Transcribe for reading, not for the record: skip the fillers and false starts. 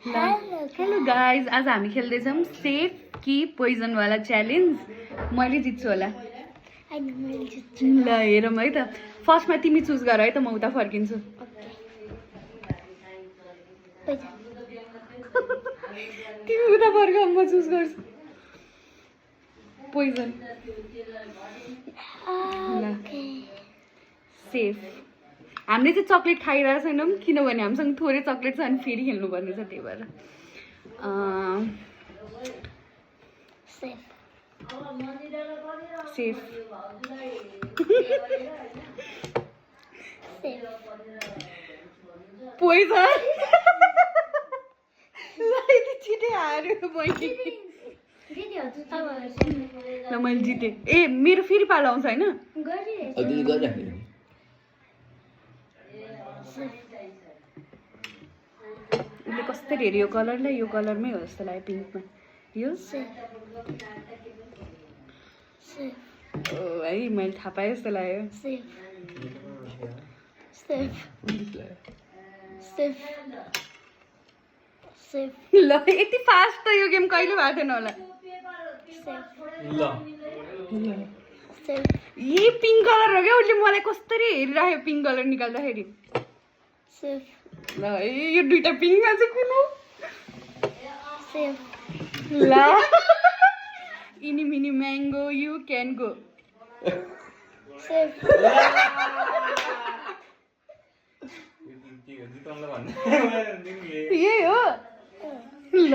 Hello guys, आज हामी खेल्दैछौँ safe कि पोइजन वाला च्यालेन्ज। मैले जित्छु होला। ल हेरौँ है त। फर्स्टमा तिमी चुज गर है त, म उता फर्किन्छु। तिमी उता फर्क, म चुज गर्छु पोइजन। सेफ। हामीले चाहिँ चक्लेट खाइरहेको छैनौँ किनभने हामीसँग थोरै चक्लेट छ अनि फेरि खेल्नुपर्ने छ, त्यही भएर। सेफ। पोइजन। छिटै हार्यो मैले। ल मैले जितेँ। ए मेरो फेरि पालो आउँछ होइन? उसले कसरी हेऱ्यो यो कलरलाई? यो कलरमै हो जस्तो लाग्यो, पिङ्कमा। यो है मैले थाहा पाएँ जस्तो लाग्यो। ल यति फास्ट त यो गेम कहिले भएको थिएन होला। यही पिङ्क कलर हो क्या, उसले मलाई कसरी हेरिराख्यो पिङ्क कलर निकाल्दाखेरि। ल यो दुइटा पिङ्कमा चाहिँ कुन हो? ल इनी mini mango you can go. यही हो। ल